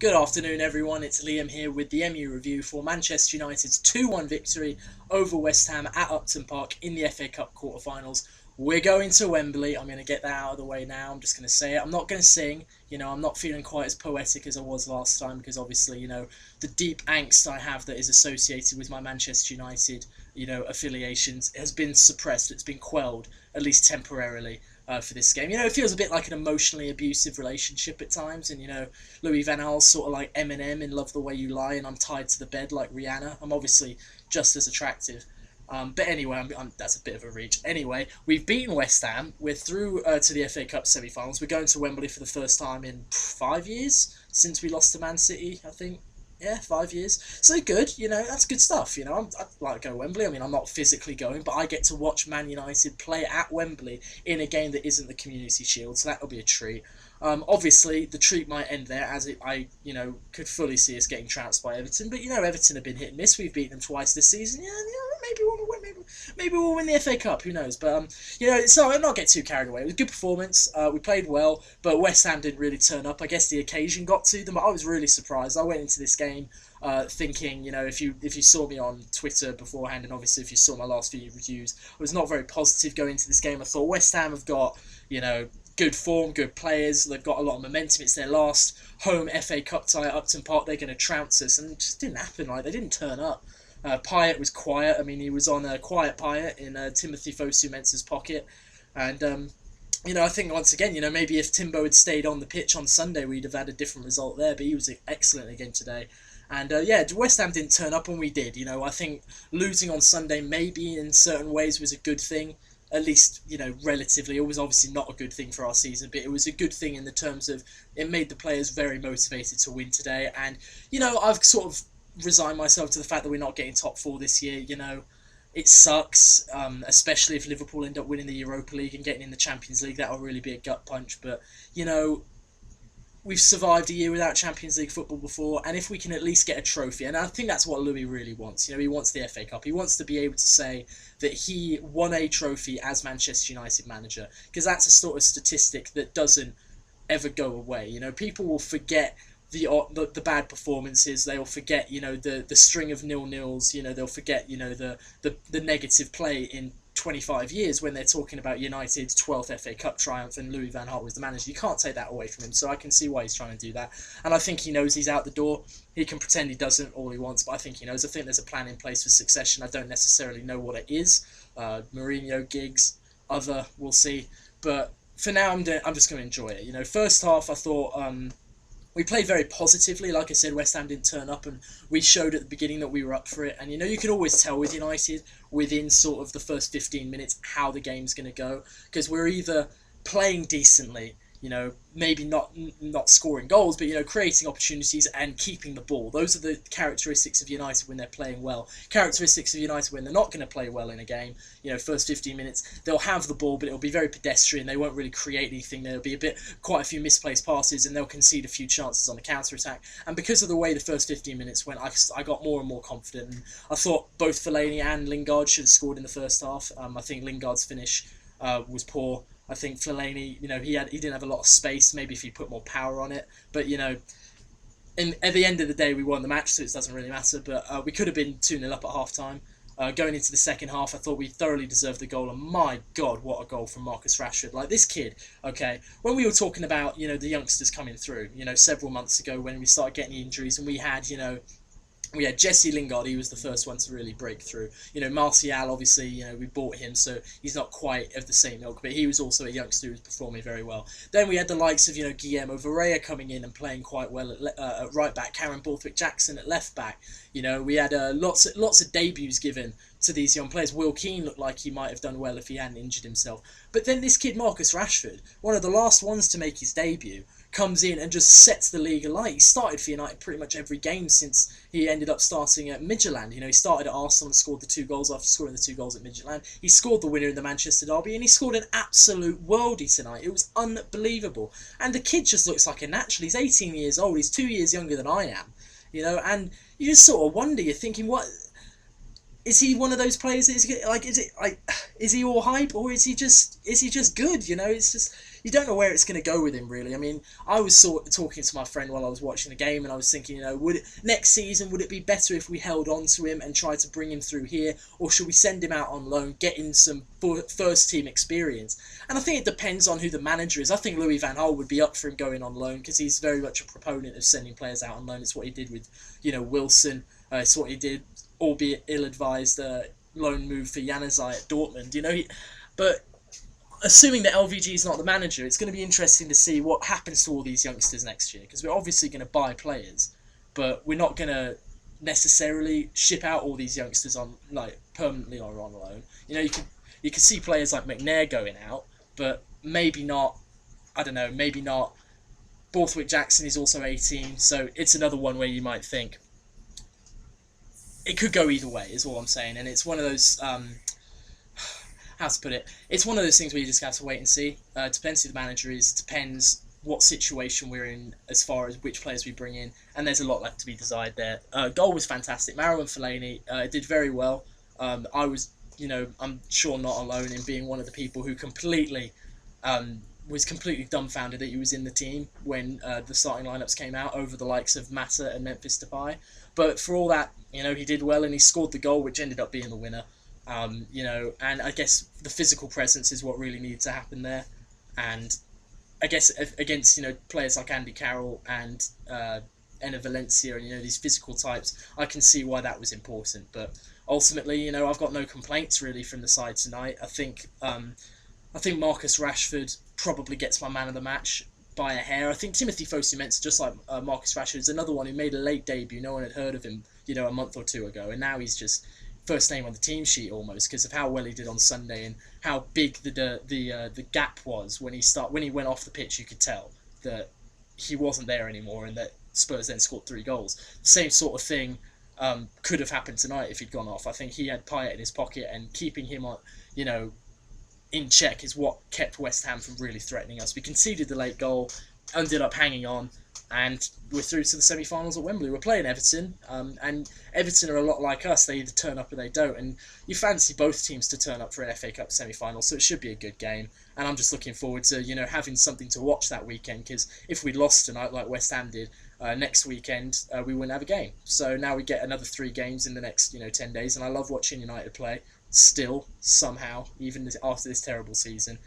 Good afternoon, everyone. It's Liam here with the MU review for Manchester United's 2-1 victory over West Ham at Upton Park in the FA Cup quarter-finals. We're going to Wembley. I'm going to get that out of the way now. I'm just going to say it. I'm not going to sing. I'm not feeling quite as poetic as I was last time because obviously, the deep angst I have that is associated with my Manchester United, affiliations has been suppressed. It's been quelled, at least temporarily. For this game, it feels a bit like an emotionally abusive relationship at times, and Louis Van Gaal's sort of like Eminem in "Love the Way You Lie," and I'm tied to the bed like Rihanna. I'm obviously just as attractive. But anyway, that's a bit of a reach. Anyway, we've beaten West Ham. We're through to the FA Cup semi-finals. We're going to Wembley for the first time in 5 years since we lost to Man City, I think. Yeah, 5 years. So good, that's good stuff. I'd like to go to Wembley. I mean, I'm not physically going, but I get to watch Man United play at Wembley in a game that isn't the Community Shield, so that'll be a treat. Obviously, the treat might end there, as could fully see us getting trounced by Everton. But Everton have been hit and miss. We've beaten them twice this season. Yeah, maybe we'll win. Maybe we'll win the FA Cup. Who knows? But it's not get too carried away. It was a good performance. We played well, but West Ham didn't really turn up. I guess the occasion got to them. I was really surprised. I went into this game thinking, if you saw me on Twitter beforehand, and obviously if you saw my last few reviews, I was not very positive going into this game. I thought West Ham have got, good form, good players. They've got a lot of momentum. It's their last home FA Cup tie at Upton Park. They're going to trounce us, and it just didn't happen. Like, they didn't turn up. Pyatt was quiet. I mean, he was on a quiet Pyatt in Timothy Fosu-Mensah's pocket, and I think once again, maybe if Timbo had stayed on the pitch on Sunday, we'd have had a different result there. But he was excellent again today. And West Ham didn't turn up, and we did. I think losing on Sunday maybe in certain ways was a good thing. At least, relatively. It was obviously not a good thing for our season, but it was a good thing in the terms of it made the players very motivated to win today. And, I've sort of resigned myself to the fact that we're not getting top four this year. It sucks, especially if Liverpool end up winning the Europa League and getting in the Champions League. That'll really be a gut punch. But, we've survived a year without Champions League football before, and if we can at least get a trophy, and I think that's what Louis really wants. He wants the FA Cup. He wants to be able to say that he won a trophy as Manchester United manager, because that's a sort of statistic that doesn't ever go away. People will forget the bad performances. They'll forget the string of nil-nils. They'll forget the negative play in 25 years when they're talking about United's 12th FA Cup triumph and Louis Van Gaal was the manager. You can't take that away from him, so I can see why he's trying to do that. And I think he knows he's out the door. He can pretend he doesn't all he wants, but I think he knows. I think there's a plan in place for succession. I don't necessarily know what it is. Mourinho, Giggs, other, we'll see. But for now, I'm just going to enjoy it. First half, I thought we played very positively. Like I said, West Ham didn't turn up, and we showed at the beginning that we were up for it. And you can always tell with United within sort of the first 15 minutes how the game's going to go, because we're either playing decently, maybe not scoring goals, but creating opportunities and keeping the ball. Those are the characteristics of United when they're playing well. Characteristics of United when they're not going to play well in a game. First 15 minutes they'll have the ball, but it'll be very pedestrian. They won't really create anything. There'll be quite a few misplaced passes, and they'll concede a few chances on the counter attack. And because of the way the first 15 minutes went, I got more and more confident. And I thought both Fellaini and Lingard should have scored in the first half. I think Lingard's finish was poor. I think Fellaini, he didn't have a lot of space. Maybe if he put more power on it, but at the end of the day, we won the match, so it doesn't really matter. But we could have been 2-0 up at half time. Going into the second half, I thought we thoroughly deserved the goal, and my God, what a goal from Marcus Rashford! Like, this kid, okay. When we were talking about the youngsters coming through, several months ago when we started getting injuries, and we had Jesse Lingard. He was the first one to really break through. Martial, obviously, we bought him, so he's not quite of the same ilk, but he was also a youngster who was performing very well. Then we had the likes of, Guillermo Varela coming in and playing quite well at right back, Karen Borthwick-Jackson at left back. We had lots of debuts given to these young players. Will Keane looked like he might have done well if he hadn't injured himself. But then this kid, Marcus Rashford, one of the last ones to make his debut, comes in and just sets the league alight. He started for United pretty much every game since he ended up starting at Midtjylland. He started at Arsenal and scored the 2 goals after scoring the 2 goals at Midtjylland. He scored the winner in the Manchester derby, and he scored an absolute worldie tonight. It was unbelievable. And the kid just looks like a natural. He's 18 years old. He's 2 years younger than I am. And you just sort of wonder, you're thinking, what... is he one of those players? Is he all hype, or is he just good? You know, it's just you don't know where it's going to go with him really. I mean, I was talking to my friend while I was watching the game, and I was thinking, you know, next season would it be better if we held on to him and tried to bring him through here, or should we send him out on loan, get him some first team experience? And I think it depends on who the manager is. I think Louis van Gaal would be up for him going on loan because he's very much a proponent of sending players out on loan. It's what he did with, you know, Wilson. It's what he did, albeit ill-advised, loan move for Januzaj at Dortmund. You know, but assuming that LVG is not the manager, it's going to be interesting to see what happens to all these youngsters next year, because we're obviously going to buy players, but we're not going to necessarily ship out all these youngsters on like permanently or on loan. You know, you could see players like McNair going out, but maybe not. I don't know, maybe not. Borthwick Jackson is also 18, so it's another one where you might think it could go either way, is all I'm saying. And it's one of those, how to put it, it's one of those things where you just have to wait and see. Depends who the manager is, depends what situation we're in as far as which players we bring in, and there's a lot left to be decided there. Goal was fantastic. Marouane Fellaini did very well. I was, you know, I'm sure not alone in being one of the people who completely was completely dumbfounded that he was in the team when the starting lineups came out over the likes of Mata and Memphis Depay. But for all that, you know, he did well and he scored the goal, which ended up being the winner. You know, and I guess the physical presence is what really needed to happen there. And I guess against, you know, players like Andy Carroll and Enner Valencia and, you know, these physical types, I can see why that was important. But ultimately, you know, I've got no complaints really from the side tonight. I think Marcus Rashford probably gets my man of the match by a hair. I think Timothy Fosu-Mensah, just like Marcus Rashford, is another one who made a late debut. No one had heard of him, you know, a month or two ago, and now he's just first name on the team sheet almost because of how well he did on Sunday and how big the gap was when he went off the pitch. You could tell that he wasn't there anymore, and that Spurs then scored 3 goals. The same sort of thing could have happened tonight if he'd gone off. I think he had Payet in his pocket, and keeping him on, you know, in check is what kept West Ham from really threatening us. We conceded the late goal, ended up hanging on, and we're through to the semi-finals at Wembley. We're playing Everton, and Everton are a lot like us. They either turn up or they don't, and you fancy both teams to turn up for an FA Cup semi-final, so it should be a good game. And I'm just looking forward to, you know, having something to watch that weekend, because if we lost tonight like West Ham did, next weekend we wouldn't have a game. So now we get another 3 games in the next, you know, 10 days, and I love watching United play still, somehow, even after this terrible season.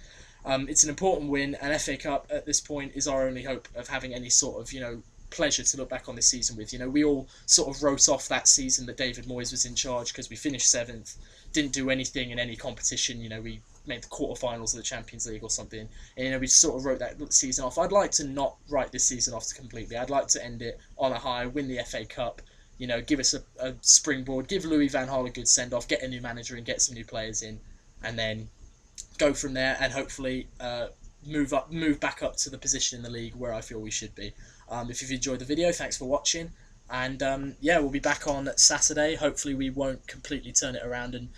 It's an important win, and FA Cup at this point is our only hope of having any sort of, you know, pleasure to look back on this season with. You know, we all sort of wrote off that season that David Moyes was in charge because we finished 7th, didn't do anything in any competition. You know, we made the quarterfinals of the Champions League or something, and, you know, we sort of wrote that season off. I'd like to not write this season off completely. I'd like to end it on a high, win the FA Cup, you know, give us a springboard, give Louis van Gaal a good send-off, get a new manager and get some new players in, and then go from there and hopefully move back up to the position in the league where I feel we should be. If you've enjoyed the video, thanks for watching, and yeah, we'll be back on Saturday. Hopefully we won't completely turn it around and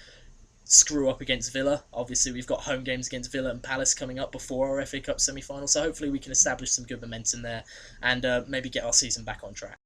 screw up against Villa. Obviously we've got home games against Villa and Palace coming up before our FA Cup semi-final, so hopefully we can establish some good momentum there and maybe get our season back on track.